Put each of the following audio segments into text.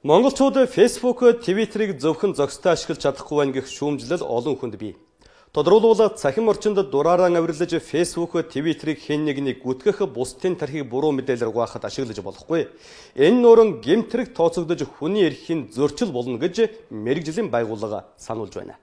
Монголчууд Facebook, Twitter-ыг зөвхөн зохистой ашиглаж чадахгүй байна гэх шүүмжлэл олон хүнд бий. Тодорхойлбол цахим орчинд дураараа авирлаж Facebook, Twitter-ыг хэн нэгнийг гүтгэх бусдын тархийг буруу мэдээлэл угаахад ашиглаж болохгүй. Энэ нууран гэмтрэг тооцогдож хүний эрхийн зөрчил болно гэж мэргэжлийн байгууллага сануулж байна.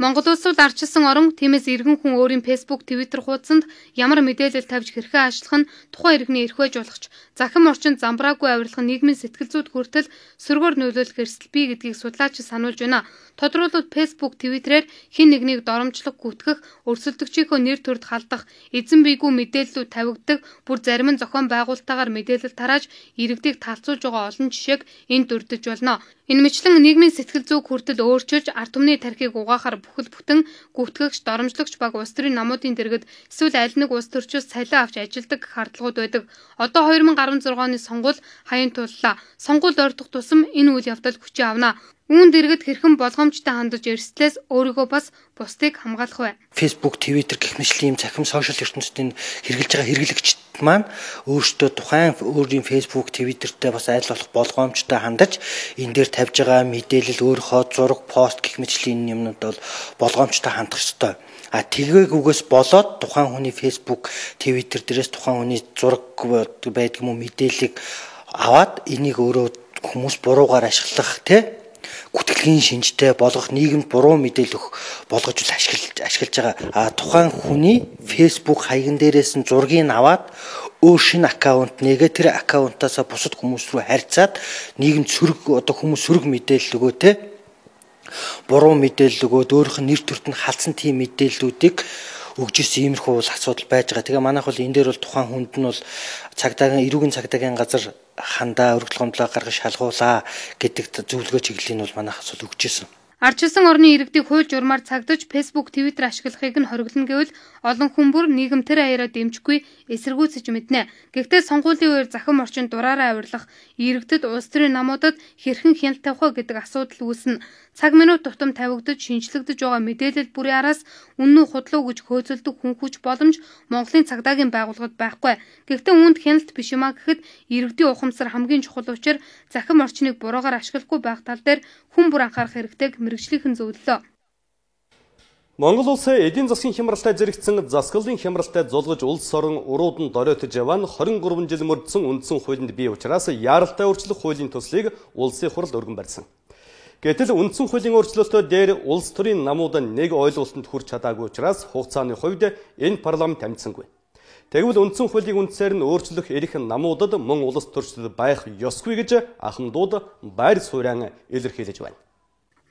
Монгол улсууд арчилсан орон тиймээс иргэн хүн өөрийн Facebook, Twitter хуудсанд ямар мэдээлэл тавьж хэрхэн ажиллах нь тухайн иргэний эрх байж болгоч захим орчинд замбраагүй авирлах нийгмийн сэтгэл зүйд хүртэл сөргөөр нөлөөлөх эрсдэл бий гэдгийг судлаач сануулж байна. Тодорхойлбол Facebook, Twitter-ээр хэн нэгнийг доромжлох, гүтгэх, өрсөлдөгчийнхөө нэр төрд халдах, эзэн бийгүй мэдээллүүд тавигддаг, бүр зарим нь зохион байгуулалтаагаар мэдээлэл тарааж иргэдийг талцуулж байгаа олон жишээг энд дурдж болно. Энэ мэтлэн нийгмийн сэтгэл зүйг хүртэл өөрчилж ард түмний тархийг угаахаар бүхэл бүтэн гүтгэгч, доромжлогч баг улс төрийн намуудын дэргэд эсвэл аль нэг улс төрчөөс цалин авч ажилдаг хардлагууд байдаг. Одоо 2016 оны сонгуул хаян туллаа. Сонгуульд ордох тусам энэ үйл явдал хүчээ авна. Үүнд дэргэд хэрхэн болгоомжтой хандаж эрсдлээс өөрийгөө бас бусдыг хамгаалах вэ? Facebook, Twitter гэх мэтлийн захим сошиал ертөнцийн хэрэгжилж байгаа хэрэглэгчид маань өөрсдөө тухайн өөрийн Facebook, Twitter-тэй бас айл болох болгоомжтой хандаж энэ дээр тавьж байгаа мэдээлэл өөрийнхөө зураг, пост гэх мэтлийн юмнууд бол болгоомжтой хандах ёстой. Тэгээгүйгээс болоод тухайн хүний Facebook, Twitter дээрээс тухайн хүний зураг байдаг юм уу мэдээллийг аваад энийг өөрөө хүмүүс буруугаар ашиглах гүтгэлийн шинжтэй болгох нийгэмд буруу мэдээлэл болгож ашиглаж байгаа. Тухайн хүний Facebook хаягн дээрээс нь зургийг аваад өөр шинэ аккаунт нэгэ тэр аккаунтаасаа бусад хүмүүс рүү харьцаад нийгэмд хүмүүс сөрөг мэдээлэл өгөө буруу мэдээлэл өгөөд өөрийнх нь нэр төрт нь халдсан тийм мэдээллүүдийг өгж исэн иймэрхүү асуудал байж байгаа. Тэгээ манайх бол энэ дээр бол тухайн хүнд нь бол эрүүгийн цагдаагийн газар хандаа өргөл гомдлоо гаргаж шалгуулаа гэдэг зөвлөгөө чиглэлийн бол манайх асуудал өгч исэн. Арчилсан орны иргэдийг хууль журмаар цагдаж Facebook, Twitter ашиглахыг нь хориглоно гэвэл олон хүн бүр нийгэм тэр аяараа дэмжихгүй эсэргүүцэж мэднэ. Гэхдээ сонгуулийн үеэр захим орчинд дураараа авирлах иргэдэд улс төрийн намуудад хэрхэн хяналт тавих вэ гэдэг асуудал үүснэ. Цаг минут тутам тавигдаж шинжлэгдэж байгаа мэдээлэл бүрийн араас үнэн худлуу гэж хөөцөлдөх хүн хүч боломж Монголын цагдаагийн байгууллагад байхгүй. Гэхдээ үүнд хяналт биш юмаа гэхэд иргэдийн ухамсар хамгийн чухал учраас захим орчныг буруугаар ашиглахгүй байх тал дээр хүн бүр анхаарах хэрэгтэйг мэргэжлийнхэн зөвлөлөө. Монгол улсын эдийн засгийн хямралтай зэрэгцсэн засаглалын хямралтай зулгаж улс орон урууд нь доройтож яваа 23 жил мөрдсөн үндсэн хуулинд бий учраас яаралтай өөрчлөх хуулийн төслийг улсын хурал өргөн барьсан. Гэтэл үндсэн хуулийн өөрчлөлтөд дээр улс төрийн намууд нэг ойлголтод хүрч чадаагүй учраас хугацааны хувьд энэ парламент амжсангүй. Тэгвэл үндсэн хуулийн үндсээр нь өөрчлөх эрх намуудад мөн улс төрчдөд байх ёсгүй гэж ахмадууд байр суурьан илэрхийлж байна.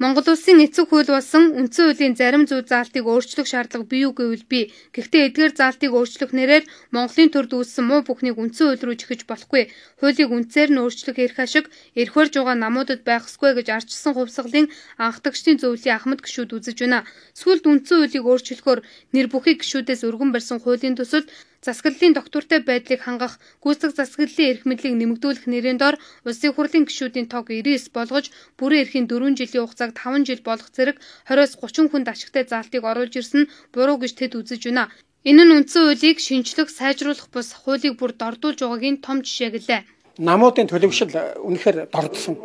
Монгол улсын эцэг хууль болсон үндсэн хуулийн зарим зүйл заалтыг өөрчлөх шаардлага бий үү гэвэл бий. Гэхдээ эдгээр заалтыг өөрчлөх нэрээр Монголын төрд үүссэн муу бүхнийг үндсэн хууль руу жихэж болохгүй. Хуулийг үндсээр нь өөрчлөх эрх ашиг эрх барьж байгаа намуудад байх ёсгүй гэж арчилсан хувьсгалын анхдагчдын зөвлөлийн Ахмад гишүүд үзэж байна. Сүүлд үндсэн хуулийг өөрчлөхөөр нэр бүхий гишүүдээс өргөн барьсан хуулийн төсөлд засаглалын доктортой байдлыг хангах, гүйцэтгэх засаглалын эрх мэдлийг нэмэгдүүлэх нэрийн дор улсын хурлын гишүүдийн тоог 99 болгож, бүрэн эрхийн 4 жилийн хугацааг 5 жил болгох зэрэг 20-30 хүнд ашигтай заалтыг оруулж ирсэн буруу гэж тэд үзэж байна. Энэ нь үндсэн хуулийг шинжлэх, сайжруулах бус хуулийг бүр дордуулж байгаагийн том жишээ гэлээ. Намуудын төлөвшил үнэхээр дордсон.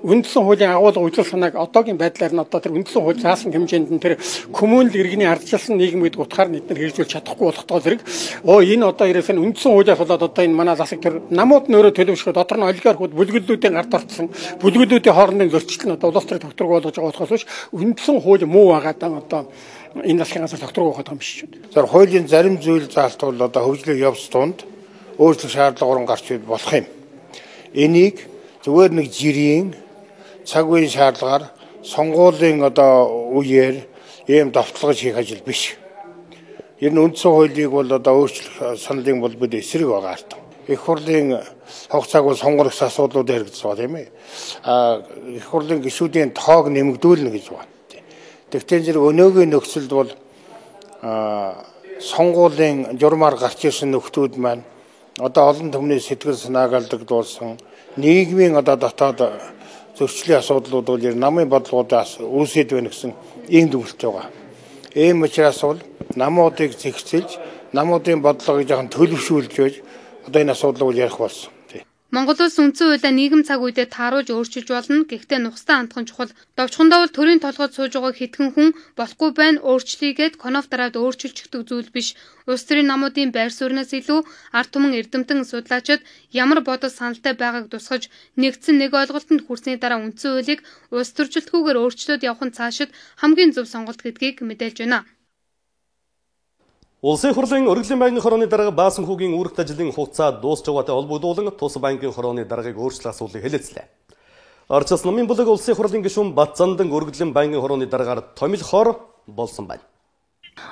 Үндсэн хуулийн агуулга үзэл санааг одоогийн байдлаар нь одоо тэр үндсэн хууль заасан хэмжээнд нь тэр коммуниал иргэний ардчилсан нийгмүүд утгаар нь эдгээр хэрэгжүүлж чадахгүй болохдоо зэрэг энэ одоо ирээсэн үндсэн хуулиас болоод одоо энэ манай засаг тэр намууд нөрөө төлөвшөхөд дотор нь олигархууд бүлгэлдүүдийн гард орсон бүлгэлдүүдийн хоорондын зөрчил нь одоо улс төрийн тогтворог болгож байгаа болохоос биш үндсэн хууль муу байгаад одоо энэ засгийн газар тогтворог болгох юм биш шүү. Тэр хуулийн зарим зүйл заалт бол одоо хөгжлийн явц тунд өөрчлөх шаардлага гарч иж болох юм. Энийг зүгээр нэг жирийн цаг үеийн шаардлагаар сонгуулийн үеэр ийм давталгаж хийх ажил биш. Ер нь үндсэн хуулийг бол өөрчлөх саналын бол бид эсрэг байгаа арт. Их хурлын хугацааг бол сонгох асуудлууд хэрэгжиж байгаа тийм ээ. Их хурлын гишүүдийн тоог нэмэгдүүлнэ гэж байна. Тэгвэл зэрэг өнөөгийн нөхцөлд бол сонгуулийн журмаар гарч ирсэн нөхдүүд маань одоо олон түмний сэтгэл санааг алдагдуулсан нийгмийн дотоод зөрчлийн асуудлууд бол намын бодлогоодаас үүсэж байна гэсэн ийм дүгнэлт байгаа. Ийм учраас бол намуудыг зэгцэлж, намуудын бодлогыг жоохон төлөвшүүлж байж одоо энэ асуудлыг ярих болсон. Монгол улс үндсэн хуулиа нийгэм цаг үедээ тааруулж өөрчилж болно. Гэхдээ нухастай хандхан чухал. Довчхондоо бол төрийн толгойд сууж байгаа хэдхэн хүн болохгүй байна. Өөрчлөгээд конов дараад өөрчилчихдэг зүйл биш. Улс төрийн намуудын байр сууриас илүү ард түмэн эрдэмтэн судлаачид ямар бодол саналтай байгааг тусгаж нэгдсэн нэг ойлголтод хүрсний дараа үндсэн хуулийг улс төрчлөлтгүйгээр өөрчлөөд явах нь цаашид хамгийн зөв сонголт гэдгийг мэдээлж байна. Улсын хурлын өргөдлийн байнгын хорооны дарга Баасан хүүгийн үүрэгт ажлын хугацаа дуусч байгаатай холбогдуулан тус байнгын хорооны даргаыг өөрчлөх асуулыг хэлэлцлээ. Орчилс намын бүлэг улсын хурлын гишүүн Батзандан өргөдлийн байнгын хорооны даргаар томилхоор болсон байна.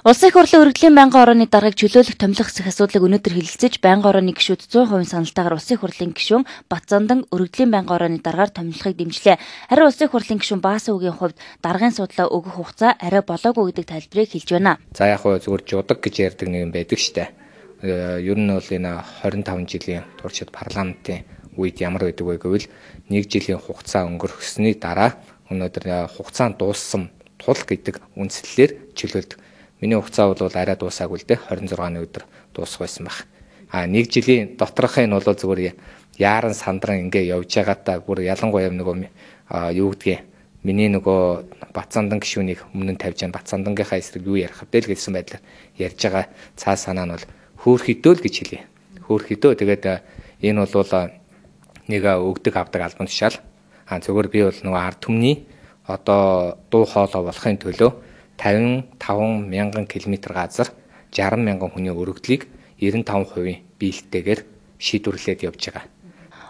Улсын хурлын өргөдлийн байнгын хорооны даргаыг чөлөөлөх томилох хэсэг асуудлыг өнөөдөр хэлэлцэж байнгын хорооны гишүүд 100% саналтайгаар улсын хурлын гишүүн Батзандан өргөдлийн байнгын хорооны даргаар томилохыг дэмжлээ. Харин улсын хурлын гишүүн Баасан хүүгийн хувьд даргын судлаа өгөх хугацаа арай болоогүй гэдэг тайлбарыг хэлж байна. За яг хөө зүгээр жудаг гэж ярьдаг нэг юм байдаг штэ. Ер нь бол энэ 25 жилийн туршид парламентын үед ямар байдаг вэ гэвэл 1 жилийн хугацаа өнгөрөхсөний дараа өнөөдөр хугацаа дууссан тул гэдэг үндслэлээр чөлөөлдөг. Миний хугацаа бол арай дуусаагүй л дээ 26-ны өдөр дуусах байсан баг. 1 жилийн доторхын нь бол зүгээр яаран сандран ингээ явж байгаадаа бүр ялангуяа нөгөө юу гэдгийг миний нөгөө Батзандан гишүүнийг өмнө нь тавьж байгаа Батзандангийнхаа эсрэг юу ярих вэ гэсэн байдлаар ярьж байгаа цаа санаа нь бол хөөхөдөө л гэж хэлье. Хөөхөдөө тэгээд энэ бол нэг өгдөг авдаг албан тушаал. Зүгээр би бол нөгөө ард түмний одоо дуу хоолой болохын төлөө 55 мянган км газар 60 мянган хүний өргөдлийг 95% биелэлтэйгээр шийдвэрлээд явж байгаа.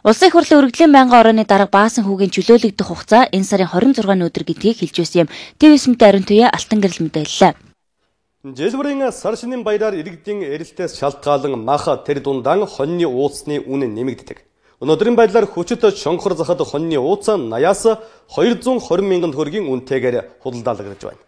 Улсын хурлын өргөдлийн байнгын хорооны дарга Баасан хүүгийн чөлөөлөгдөх хугацаа энэ сарын 26-ны өдөр гэдгийг хэлж байсан юм. ТV9-тэй Ариун Туяа Алтан гэрэл мэдээллээ. Жилбэрийн сар шинийн баяраар иргэдийн эрэлтээс шалтгаалan маха тэр дундаа хоньны ууцны үн нэмэгддэг. Өнөөдрийн байдлаар хүчит шонхор захад хоньны ууцаа 80-аас 220 мянган төгрөгийн үнэтэйгээр худалдаалж байна.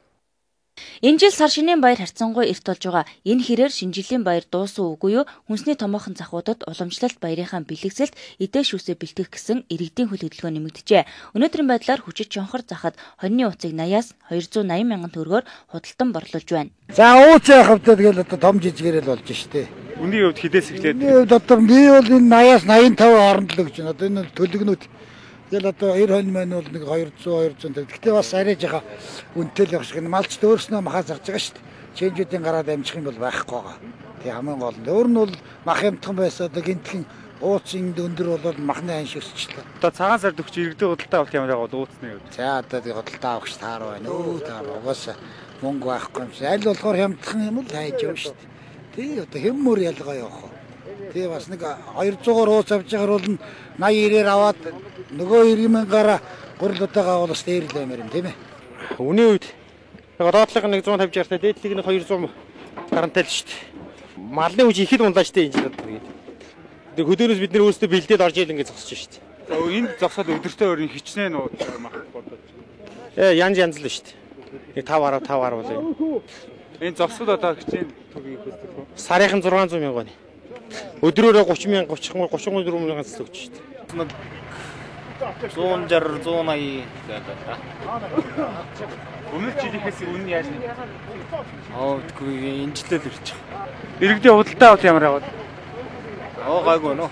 Энэ жил сар шинийн баяр харьцангуй эрт болж байгаа. Энэ хэрээр шинэ жилийн баяр дуусан үгүй юу? Хүнсний томоохон захуудад уламжлалт баярынхаа бэлэгсэлт эдээ шүүсээ бэлтгэх гэсэн иргэдийн хөл хөдөлгөөн нэмэгдэжээ. Өнөөдрийн байдлаар хүчит шонхор захад хоньны ууцыг 80-аас 280 мянган төгрөгөөр худалдан борлуулж байна. За ууц яах вэ тэгэл одоо том жижигээрэл болж штэ. Үний хувьд хідээс эхлээд. Үний хувьд одоо би бол энэ 80-аас 85 хооронд л гэж байна. Одоо энэ төлөгнүүд тэгэл одоо 90 маань бол нэг 200 гэхдээ бас арай жага үнэтэй л явах шиг малчд өөрснөө махаа зарж байгаа шүү дээ. Чэнжүүдийн гараад амжих юм бол байхгүй байгаа. Тэг хамгийн гол нь өөр нь бол мах юмтхан байсан одоо гинтхэн ууцын өндөр бол махны ан ширсчлээ. Одоо цагаан сард өгч иргэдэг худалдаа авах юм байгаа бол ууцны юу. За одоо тэг худалдаа авахч таар байна. Өө таар угаасаа мөнгө байхгүй юм шиг. Аль болохоор хямдхан юм л хайж явна шүү дээ. Тэг одоо хэммөр ялгаа явах. Тэгээ бас нэг 200-аар ууц авч байгаа бол 80-90-ээр аваад нөгөө 90,000-аараа гурлуудаагаа бол бас дээр л баймаар юм тийм ээ. Үний үед одоотлог 150-60-тай дээдлийг нэг 200 гарантай л шүү дээ. Малны үж ихэд ундаачтай энэ жил одоо тэгээд. Тэгээ хөдөөнөөс бид нэр өөрсдөө бэлдээд орж ийл ингэ зогсож шүү дээ. Энд зогсоод өдөртөө өөр хичнээн мах бодож. Янз янз л шүү дээ. Нэг 5 бол энэ зогсоод одоо хичнээн төгийг хөсдөх үү? Сарынхан 600 мянга байна. Өдрөөрөө 30 мянга 34 мянган л өгч шүү дээ. 160 180 гэдэг. Өмнөх жилийнхээс үнэн яаж нэг? Үгүй энэ жилээр ирж байгаа. Иргэдийн худалдаа авалт ямар яваад? Гайгүй нөө.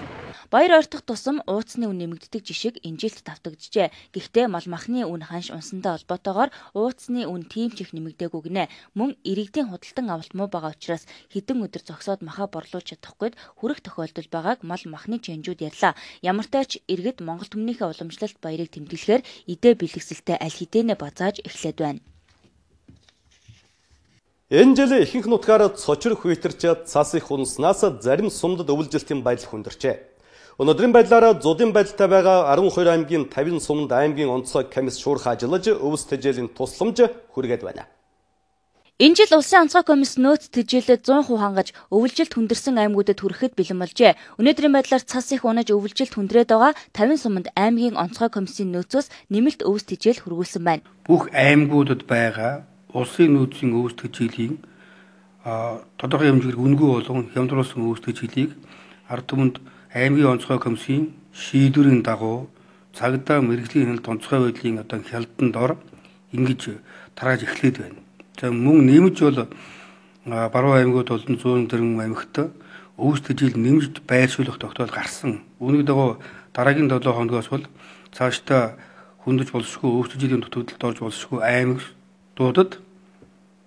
Баяр ойртох тусам ууцны үн нэмэгддэг жишг энэ жилд давтагджээ. Гэхдээ мал махны үн ханш унсантай холбоотойгоор ууцны үн тийм ч их нэмэгдээгүй гинэ. Мөн иргэдийн худалдан авалт муу байгаа учраас хэдэн өдөр зогсоод махаа борлуулж чадахгүйд хүрэх тохиолдол байгааг мал махны чэнжүүд ярьлаа. Ямартай ч иргэд Монгол түмнийхээ уламжлалт баярыг тэмдэглэхээр эдээ бэлэгсэлтэй аль хэдийнэ базааж эхлээд байна. Энэ жил ихэнх нутгаар цочор хүйтэрч цас их унснаас зарим сумдад өвлжилтийн байдал хүндэрчээ. Өнөөдрийн байдлаар зуудын байдалтай байгаа 12 аймгийн 50 сумд аймгийн онцгой комисс шуурх ажиллаж өвс тэжээлийн тусламж хүргээд байна. Энэ жил улсын онцгой комисс нөөц тэжээлээ 100% хангаж өвлжилт хүндэрсэн аймагуудад хүрэхэд бэлэн болжээ. Өнөөдрийн байдлаар цас их унаж өвлжилт хүндрээд байгаа 50 сумд аймгийн онцгой комиссийн нөөцөөс нэмэлт өвс тэжээл хүргүүлсэн байна. Бүх аймагуудад байгаа улсын нөөцийн өвс тэжээлийн тодорхой хэмжээгээр үнэгүй болгон хямдруулсан өвс тэжээлийг ард түмэнд аймгийн онцгой комиссийн шийдвэрийн дагуу цагдаа мэргэжлийн хяналт онцгой байдлын одоо хялтанд ор ингэж тарааж эхлээд байна. За мөн нэмж бол баруун аймагуд болон зүүн дэрэн аймагт өвсдөж нэмж байршуулах тогтоол гарсан. Үүнийг дагуу дараагийн 7 хоногоос бол цаашдаа хүндэж болшгүй өвсдөжлийн дутагдалд орж болшгүй аймагуудад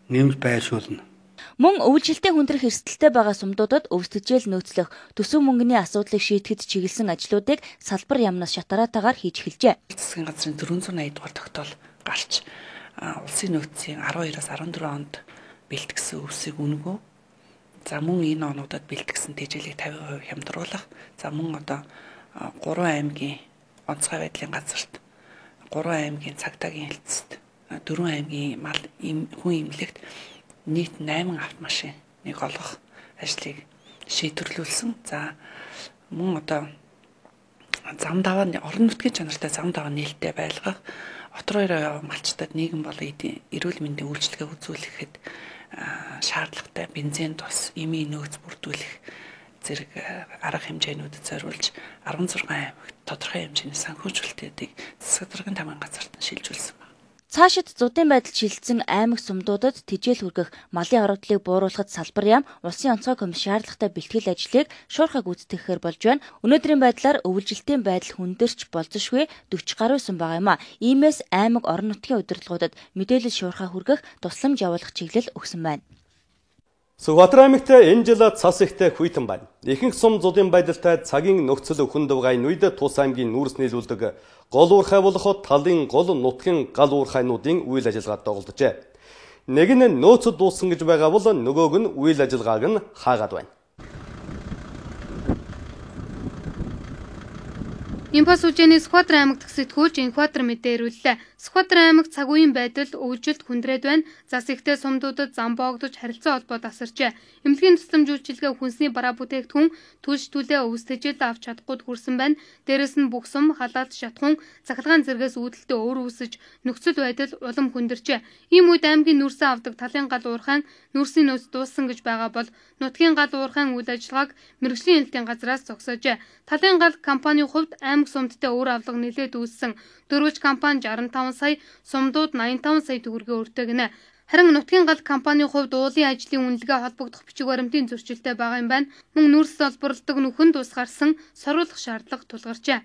нэмж байршуулна. Мөн өвлжилтийн хүндрэх эрсдэлтэй байгаа сумдуудад өвсдөжл нөөцлөх төсөв мөнгөний асуудлыг шийдэхэд чиглэсэн ажлуудыг салбар яамнаас шатараатаагаар хийж эхэлжээ. Засгийн газрын 480 дугаар тогтоол гарч улсын нөөцийн 12-аас 14 онд бэлтгэсэн өвсийг өнгөө. За мөн энэ онуудад бэлтгэсэн тэжээлийг 50% хямдруулах. За мөн одоо 3 аймгийн онцгой байдлын газарт 3 аймгийн цагдаагийн хэлтсэд 4 аймгийн мал хүн эмнэлэгт нийт 8 автомашиныг олгох ажлыг шийдвэрлүүлсэн. За мөн одоо зам даваа орон нутгийн чанартай зам даваа нээлттэй байлгах, отор хоёроо яваа малчтад нийгэм болон эрүүл мэндийн үйлчилгээ үзүүлэхэд шаардлагатай бензин тус, эмийн нөөц бүрдүүлэх зэрэг арга хэмжээнүүдэд зориулж 16 аймагт тодорхой хэмжээний санхүүжүүлэлтүүдийг засаг даргын тамгын газарт нь шилжүүлсэн байна. Цаашид зуудын байдал шилжсэн аймаг сумдуудад тэжээл хүргэх малын хорогдлыг бууруулахад салбар яам улсын онцгой комисс шаардлагатай бэлтгэл ажлыг шуурхай гүйцэтгэхээр болж байна. Өнөөдрийн байдлаар өвлжилтийн байдал хүндэрч болзошгүй 40 гаруй сум байгаа юм а. Иймээс аймаг орон нутгийн удирдлагуудад мэдээлэл шуурхай хүргэх тусламж явуулах чиглэл өгсөн байна. Сүхбаатар аймагт энэ жил цас ихтэй хүйтэн байна. Ихэнх сум зуудын байдалтай цагийн нөхцөл хүндвгай үед Тус аймгийн нүүрс нийлүүлдэг гол уурхай болох талын гол нутгийн гал уурхайнуудын үйл ажиллагаанд тоглоджээ. Нэг нь нөөцөд дууссан гэж байгаа бол нөгөөг нь үйл ажиллагааг нь хаагаад байна. Импас үжээний Сүхбаатар аймагт сэтгүүлч Инкватор мэдээ ирүүллээ. Сүхбаатар аймагт цаг үеийн байдал өвлжилт хүндрээд байна. Зас ихтэй сумдуудад зам боогдож харилцаа холбоо тасарчээ. Эмнэлгийн тусламж үйлчилгээ хүнсний бараа бүтээгдэхүүн түлш түлээ өвсдөжил авч чадахгүйд хүрсэн байна. Дээрэс нь бүх сум халаат шатхуун цахилгаан зэргээс үүдэлтэй өөр үсэж нөхцөл байдал улам хүндэрчээ. Ийм үед аймгийн нүрсэн авдаг талын гал уурхайн нүрсийн нөөц дууссан гэж байгаа бол нутгийн гал уурхайн үйл ажиллагааг мэргэжлийн хэлтийн газраас зогсоожээ. Талын гал компанийн хувьд аймаг сумдтай өөр авлага нэлээд үүссэн. Дөрвөж компани 65 сая, сумдууд 85 сая төгрөгийн өртөөгнэ. Харин нутгийн гал компанийн хувьд уулын ажлын үнэлгээ холбогдох бичиг баримтын зөрчилтэй байгаа юм байна. Мөн нүүрс олборлдог нүхэнд ус гарсан сорулах шаардлага тулгарчээ.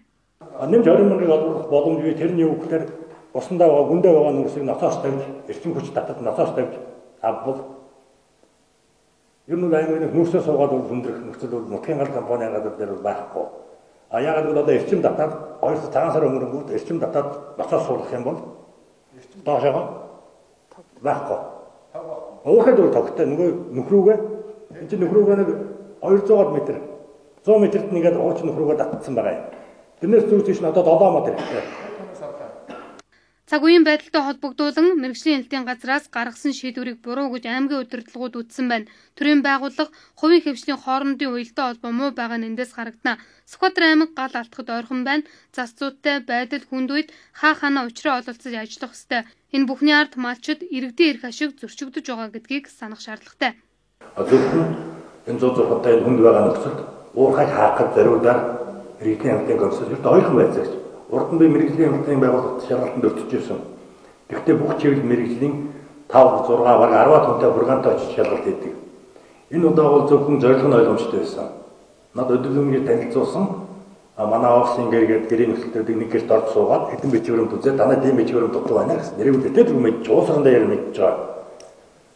Нэмж 20 мянган олборлох боломж бий. Тэрний үг гэхээр усандаа байгаа гүндээ байгаа нүрсийг ноцоос тавьж, эрчим хүч татад ноцоос тавьж авбал ер нь аймгийн нүүрсээ суугаад хүндрэх нөхцөл бол нутгийн гал компани гадар дээр байхгүй. Яагаад гэвэл одоо эрчим татаад 2-5 сар өнгөрөнгүүд эрчим татаад ноцоос суулгах юм бол доошоо байхгүй. Уурхайд бол тогттой нөгөө нөхрүүгээ энэ чинь нөхрүүгээ нэг 200 м 100 м-т нэгээд ууч нөхрүүгээ татсан байгаа юм. Тэрнээс зүүж тийш нь одоо 7 м хэрэгтэй. Цаг үеийн байдалтай холбогдуулан мэргэжлийн хэлтийн газраас гаргасан шийдвэрийг буруу гэж аймгийн удирдлагууд үздсэн байна. Төрийн байгууллага хувийн хвшлийн хоорондын уялдаа холбоо муу байгаа нь эндээс харагдана. Сүхбаатар аймаг гал алтхад ойрхон байна. Зас зүйтэй байдал хүнд үед хаа ханаа учраа ололцож ажиллах ёстой. Энэ бүхний ард малчид иргэдийн эрх ашиг зөрчигдөж байгаа гэдгийг санах шаардлагатай. Зөвхөн энэ 100% хүнд байгаа нөхцөлд уурхайг хаахад зориулаад иргэдийн хамтын комиссод ойрхон байцаагч урд нь би мэргэжлийн хамтын байгууллагад шалгалтанд өртөж ирсэн. Гэхдээ бүх чиглэл мэргэжлийн 5, 6, бараг 10 тонтой хургаантай очиж шалгалт хийдэг. Энэ удаа бол зөвхөн зорилго нь ойлгомжтой байсан. Над өдөрлөмгийн танилцуулсан манай офисын гэргээд гэрийн нөхцөлтүүдийг нэг гэрт орж суугаад хэдэн бичвэрэмд үзээд танай тийм бичвэрэмд дутуу байна гэсэн. Нэрийг үлдээд түрүү мэдж уусгандаа яг мэдж байгаа.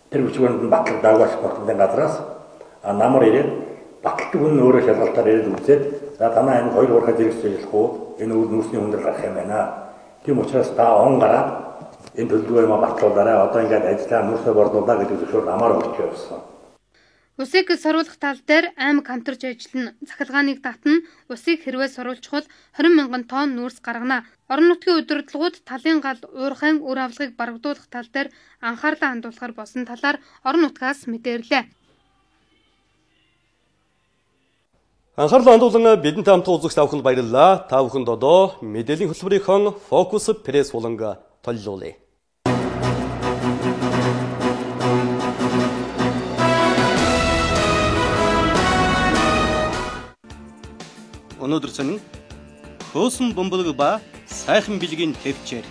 Тэр бичвэрэмд нь батлаг дагуулах хотын газраас намар ирээд батлагдаг хүн өөрөө шалгалтаар ирээд үзээд за танай аймаг 2 уурхай зэрэгс ажиллах уу? Энэ үйл нүүрсний хүндрэл гарах юм байна. Тийм учраас та он гараад энэ төлөвлөгөө юм батлуулаарай. Одоо ингээд ажиллаа нүүрсээ борлуулаа гэдэг зөвшөөрөл намаар өгч явсан. Усыг сорулах тал дээр аймаг хамтарч ажиллана. Цахилгааныг татна. Усыг хэрвээ сорулчихвол 20 мянган тонн нүүрс гаргана. Орон нутгийн удирдлагууд талын гал уурхайн үр авлагыг барагдуулах тал дээр анхаарлаа хандуулахар болсон талаар орон нутгаас мэдээрлээ. Анхаарлаа хандуулан бидэнтэй хамт үзэгч та бүхэнд баярлалаа. Та бүхэнд одоо мэдээллийн хөтөлбөрийн фокус пресс болон толилуулъя. Өнөөдөр сонин хөөсөн бомболог ба сайхан бэлгийн төвчээр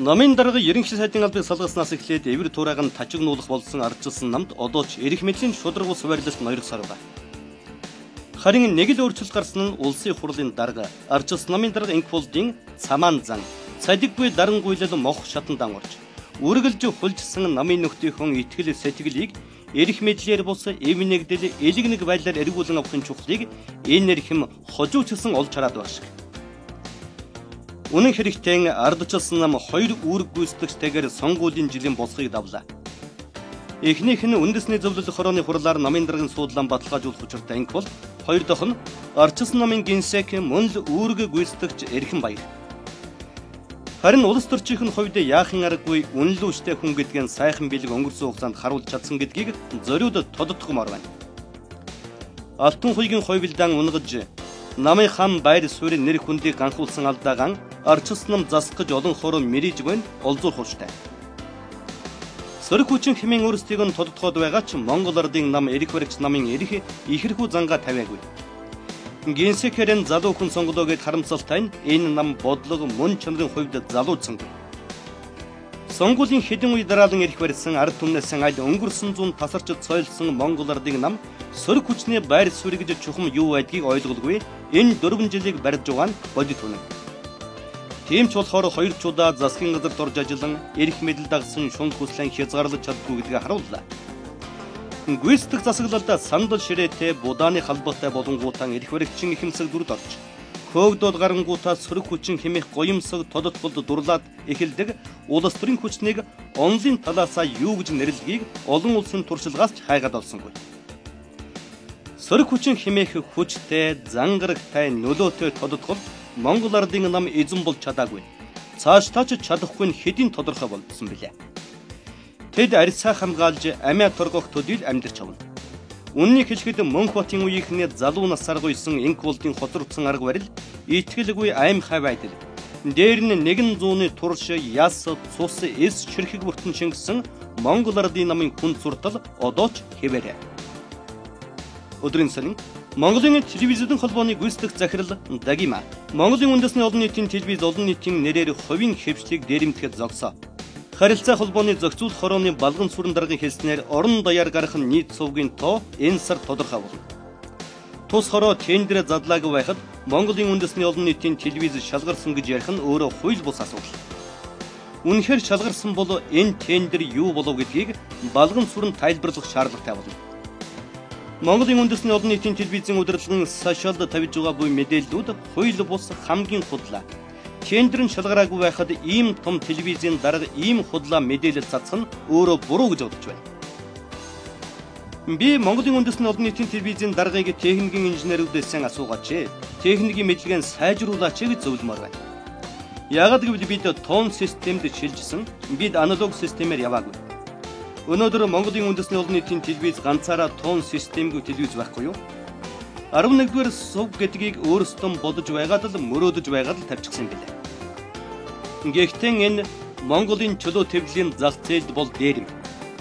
намын дарга ерөнхий сайдын албыг салгаснаас эхлээд эвэр турааг нь тажигнуулах болсон ардчилсан намд одоо ч эрх мэдлийн шударга ус барилалт ноёрох сар байна. Харин нэг л өөрчлөлт гарсан нь улсын хурлын дарга ардчилсан намын дарга Инкволдын цамаан зан цадиггүй дарангуйлал мох шатанд амарч үргэлж хулжсан намын нөхдийнхөн итгэл сэтгэлийг эрх мэдлэр бус эвнэгдэл элэг нэг байдлаар эргүүлэн авахын чухлыг энэ эрхэм хожуучлсан олж хараад баг шиг. Үнэн хэрэгтэн ардчилсан нам хоёр үүрэг гүйцэтгэгчтэйгээр сонгуулийн жилийн босхийг давлаа. Эхнийх нь үндэсний зөвлөлт хорооны хурлаар намын даргын суудлан баталгаажуулах учиртай Инквол, хоёр дахь нь ардчилсан намын генсек мөн л үүрэг гүйцэтгэгч Эрхэн Баяр. Харин улс төрчийн хувьд яахын аргагүй үнэлүүштэй хүн гэдгийг сайхан бэлэг өнгөрсөн хугацаанд харуулж чадсан гэдгийг зориуд тодтогмоор байна. Алтан хуйгийн хойвилдаан унгаж намын хан Баяр суурийн нэр хүндийг ганхуулсан алдаагаан ардчилсан нам засах гэж олон хороо мэрийжгүй олзуурах учиртай. Сөрөг хүчин хэмээн өөрсдийг нь тодтогоод байгаа ч Монгол ардын нам эрх баригч намын эрх ихэрхүү зангаа тавиагүй. Генсекэрэн залуу хүн сонголоо гэд харамсалтай нь энэ нам бодлого мөн чанарын хувьд залуучсан. Сонгуулийн хэдэн үе дараалан эрх барьсан ард түмнээс аль өнгөрсөн зуун тасарч цойлсон Монгол ардын нам сөрөг хүчний байр суурь гэж чухам юу байдгийг ойлголгүй энэ 4 жилийг барьж байгаа нь бодит үнэн. Тийм ч болохоор хоёр чудаа засгийн газарт орж ажиллан эрх мэдэл дагсан шунал хүслэн хязгаарлаж чаддгүй гэдгийг харууллаа. Гүйцэтгэх засаглалда сандал ширээтэй будааны халбатай болонгуутан эрх баригчин ихэмсэг дүрд орж көөгдөл гарангуутаа сөрөг хүчин хэмээх гоёмсог тодотголд дурлаад эхэлдэг улс төрийн хүчнийг онлын талаасаа юу гэж нэрлэгийг олон улсын туршлагаас ч хайгаад олсонгүй. Сөрөг хүчин хэмээх хүчтэй, зангарагтай, нөлөөтэй тодотгол Монгол ардын нам эзэн болж чадаагүй. Цаашдаа ч чадахгүй нь хэдийн тодорхой болсон билээ. Тэд арьсаа хамгаалж амиа торгох төдийл амьдарч авна. Үннийг хэлэхэд Мөнхбатын үеийнхний залуу насаар гуйсан Инкволдын хоцрогдсон арга барил, итгэлгүй аим хай байдал. Дээр нь нэгэн зууны турш яс, цус, эс ширхэг бүртэн шингэсэн Монгол ардын намын хүн суртал одоо ч хэвээрээ. Өдрийн сарын Монголын телевизийн холбооны гүйцэтгэх захирал Дагима Монголын үндэсний олон нийтийн телевиз олон нийтийн нэрээр хувийн хэвшлийг дээрэмдэхэд зогсоо. Харилцаа холбооны зохицуулах хорооны балган сүрэн даргын хэлснээр орон даяар гарах нийт сувгийн тоо энэ сар тодорхой болно. Тус хороо тендер задлаагүй байхад Монголын үндэсний олон нийтийн телевиз шалгарсан гэж ярих нь өөрөө хууль бус асуудал. Үнэхээр шалгарсан бол энэ тендер юу болов гэдгийг балган сүрэн тайлбарлах шаардлагатай болно. Монголын үндэсний олон нийтийн телевизийн удирдлагын сошиалд тавьж байгаа буй мэдээллүүд хууль бус хамгийн худлаа. Тендерын шалгараагүй байхад ийм том телевизийн дарга ийм худлаа мэдээлэл цацах нь өөрөө буруу гэж бодож байна. Би Монголын үндэсний олон нийтийн телевизийн даргаыг техникийн инженерүүдээс асуугаач. Техникийн мэдлэгээ сайжруулаач гэж зөвлөмөр байна. Яагаад гэвэл бид тоон системд шилжсэн, бид аналог системээр яваагүй. Өнөөдөр Монголын үндэсний олон нийтийн телевиз ганцаараа тоон системгүй телевиз байхгүй юу? 11-р сув гэдгийг өөрсдөө бодож байгаад л мөрөөдөж байгаад л тавьчихсан билээ. Гэхдээ энэ Монголын чөлөө төвлөлийн зах зээлд бол дээрэм.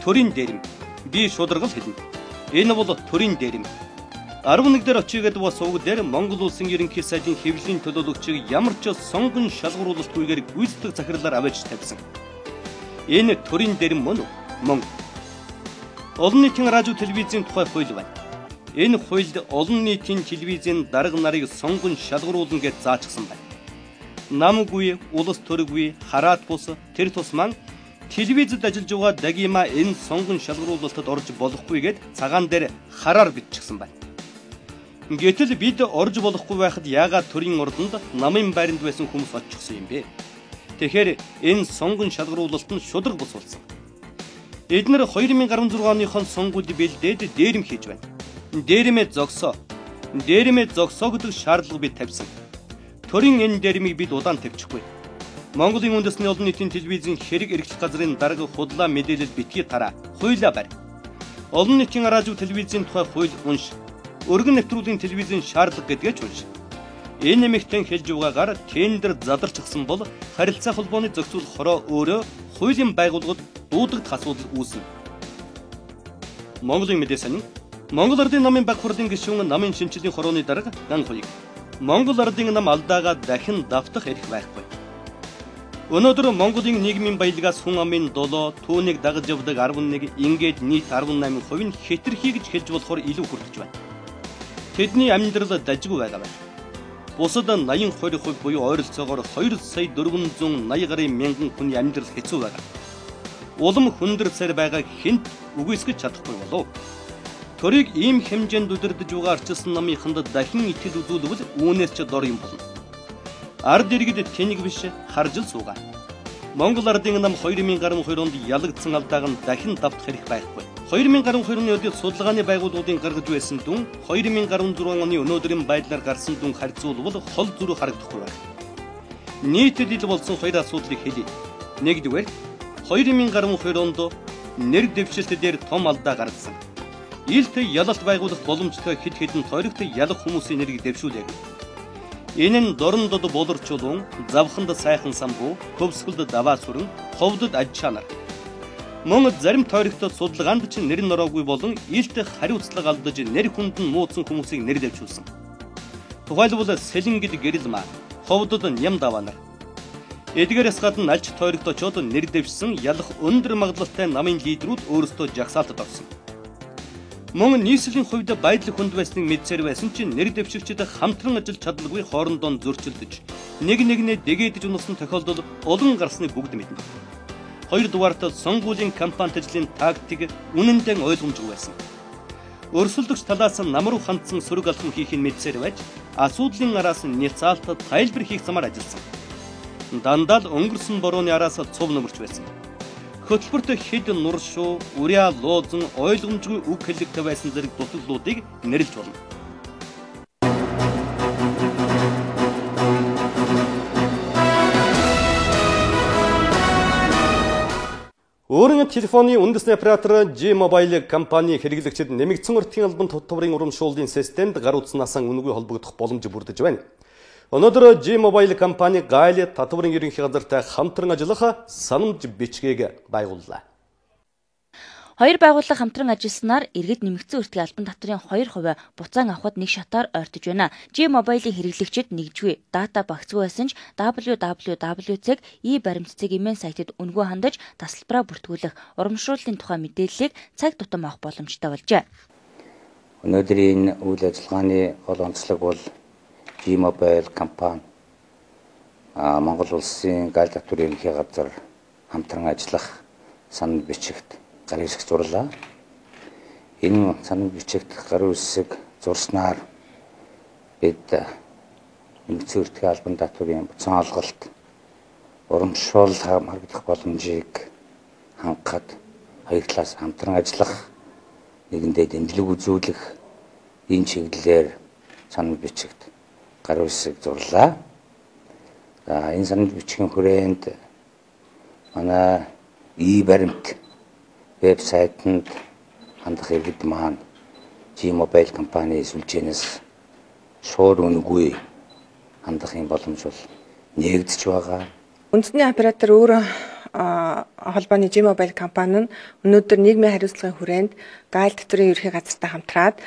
Төрийн дээрэм. Би шударгал хэлнэ. Энэ бол төрийн дээрэм. 11 дээр очигээд бас сувг дээр Монгол улсын ерөнхий сайдын хэвлэлийн төлөөлөгчийг ямар ч сонгон шалгаруулалтгүйгээр гүйцэтгэх захирлаар аваач тавьсан. Энэ төрийн дээрэм мөн үү? Мөн. Олон нийтийн радио телевизийн тухай хууль байна. Энэ хуульд олон нийтийн телевизийн дарга нарыг сонгон шалгаруулна гэж заачсан байна. Намгүй, улс төргүй, хараат бус тэр тусман телевизэд ажиллаж байгаа Дагима энэ сонгон шалгаруулалтад орж болохгүй гэд цагаан дээр хараар биччихсэн байна. Гэтэл бид орж болохгүй байхад яагаад төрийн ордонд намын байранд байсан хүмүүс очихсан юм бэ? Тэгэхээр энэ сонгон шалгаруулалт нь шудраг бус болсон. Эднэр 2016 оныхон сонгуульд бэлдээд дээрэм хийж байна. Дээрэмээ зогсоо гэдэг шаардлага бид тавьсан. Төрийн энэ дээрмийг бид удаан тавьчихгүй. Монголын үндэсний олон нийтийн телевизийн хэрэг эрхлэх газрын дарга худлаа мэдээлэл битгий тараа. Хуулиа барь. Олон нийтийн радио телевизийн тухай хууль унш. Өргөн нэвтрүүлгийн телевизийн шаардлага гэдгээ ч унш. Энэ нэмэгтэн хэлж байгаагаар тендер задарчихсан бол харилцаа холбооны зохицуулах хороо өөрөө хуулийн байгууллагад дуудагдах асуудал үүснэ. Монголын мэдээ санин Монгол ардын намын баг хурлын гишүүн намын шинжилгээний хорооны дарга Ган Хуйг Монгол ардын нам алдаага дахин давтах эрх байхгүй. Өнөөдөр Монголын нийгмийн баялгаас хүн амын 7, түүнийг дагаж явдаг 11, ингээд нийт 18% нь хэтэрхий гэж хэлж болохоор илүү хүртэж байна. тэдний амьдрал дажгүй байгаа байна. Бусад 80-20% буюу ойролцоогоор 2,480 мянган хүний амьдрал хэцүү байгаа. Улам хүндэр цар байгаа хэнд үгүйсгэж чадахгүй болов. Төрийг ийм хэмжээнд удирдах байгаа арчилсан намынханд дахин итгэл үзүүлвэл үүнээс ч дор юм болно. Ард иргэд тэнийг биш харж л суугаа. Монгол ардын нам 2012 онд ялагдсан алдааг нь дахин давтах хэрэг байхгүй. 2012 оны үед судалгааны байгууллагын гаргаж байсан дүн 2016 оны өнөөдрийн байдлаар гарсан дүн харьцуулбал хол зүрх харагдахгүй байна. Нийтэд ил болсон хоёр асуудлыг хэлье. Нэгдүгээр 2012 онд нэр дэвшилт дээр том алдаа гаргасан. Илт ялалт байгуулах боломжтой хэд хэдэн тойрогт ялах хүмүүсийн нэрийг дэвшүүлээг. Энэ нь дорндод болорчулун, завханд сайхан самбуу, хөвсгөлд даваа сүрэн, ховдод аж чанар. Мөн зарим тойрогт судалгаанд ч нэр нороогүй болон илт хариуцлага алдаж нэр хүнд нь муудсан хүмүүсийг нэр дэвшүүлсэн. Тухайлбал Сэлэнгид гэрэлмаа, ховдод ням даваа нар. Эдгээрээс гадна алж тойрогт очоод нэр дэвшсэн ялах өндөр магадлалтай намын лидерүүд өөрсдөө жагсаалтад орсон. Мөн нийслэлийн хувьд байдал хүнд байсныг мэдсээр байсан чинь нэр дэвшигчид хамтран ажиллаж чадлагүй хоорондоо зөрчилдөж нэг нэгнээ дэгээдэж унасан тохиолдол олон гарсныг бүгд мэднэ. Хоёрдугаарт сонгуулийн кампанит ажлын тактик үнэндээ ойлгомжгүй байсан. Өрсөлдөгч талаас нам руу хандсан сөрөг алхам хийхин мэдсээр байж асуудлын араас няцаалтад тайлбар хийх замаар ажилласан. Дандаа л өнгөрсөн борооны араас цов нөмөрч байсан. Хөтөлбөрт хэд нуршуу, үря лоозон ойлгомжгүй үг хэлэгтэй байсан зэрэг дутагдлуудыг нэрлэж болно. Өөрийн телефоны үндэсний оператор G-Mobile компани хэрэглэгчид нэмэгдсэн уртын албан тутврын урамшууллын системд гар утснаас үнэгүй холбогдох боломж бүрдэж байна. Өнөөдөр G-Mobile компани Гайл татварын ерөнхий газартай хамтран ажиллах санамж бичгийг байгууллаа. Хоёр байгууллага хамтран ажилласнаар иргэд нэмэгдсэн үртгийн албан татврын 2% буцаан авахд нэг шатаар ойртож байна. G-Mobile-ийн хэрэглэгчид нэгжгүй дата багцгүй байсан ч www.e-баримтцэг-ийн сайтад үнэгүй хандаж тасалбараа бүртгүүлэх, урамшууллын тухай мэдээллийг цаг тутам авах боломжтой болжээ. Өнөөдрийн үйл ажиллагааны гол онцлог бол G-Mobile компани Монгол улсын Гайл татварын ерөнхий газар хамтран ажиллах санал бичигт гар хэсэг зурлаа. Энэ санал бичигт гар хэсэг зурснаар бид нэмэгдсэн үртгийн албан татварын буцаан олголт урамшуул харагдах боломжийг хангахад хоёр талаас хамтран ажиллах, нэгэндээ дэмжлэг үзүүлэх энэ чиглэлээр санал бичигт гар хэсэг зурлаа. Энэ санал бичгийн хүрээнд манай e-баримт вебсайтанд хандах иргэд маань G-Mobile компани сүлжээнээс шууд үнэгүй хандахын боломж бол нэгдэж байгаа. Үндэсний оператор өөрөө холбооны G-Mobile компани нь өнөөдөр нийгмийн хариуцлагын хүрээнд Гайл татварын ерөнхий газартай хамтраад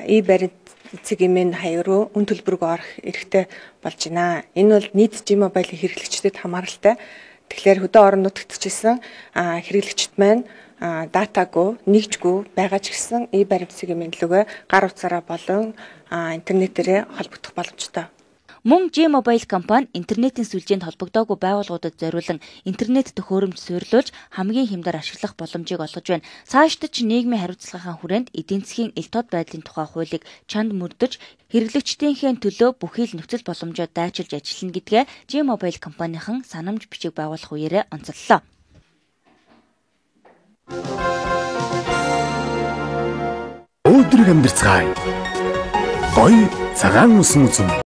e-баримт цэг-ийн хаяг руу үн төлбөрөг орох эрхтэй болж байна. Энэ бол нийт G-Mobile-ийн хэрэглэгчдэд хамааралтай. Тэгэхээр хөдөө орон нутагт чийсэн хэрэглэгчд маань датагүй, нэгжгүй байгаа ч гэсэн e-баримт цэг-ийн лүгэ гар утсаараа болон интернетээрээ холбогдох боломжтой. Мөн G-Mobile компани интернетийн сүлжээнд холбогдоогүй байгууллагуудад зориулан интернет төхөөрөмж суйрлуулж хамгийн хямдаар ашиглах боломжийг олгож байна. Цаашдаа ч нийгмийн хариуцлагын хүрээнд эдийн засгийн ил тод байдлын тухай хуулийг чанд мөрдөж хэрэглэгчдийнхээ төлөө бүхий л нөхцөл боломжоо дайчилж ажиллана гэдгээ G-Mobile компанийн санамж бичиг байгуулах үеэрээ онцоллоо. Өдрөг амьдарцгаая. Гоё цагаан усан үзэм.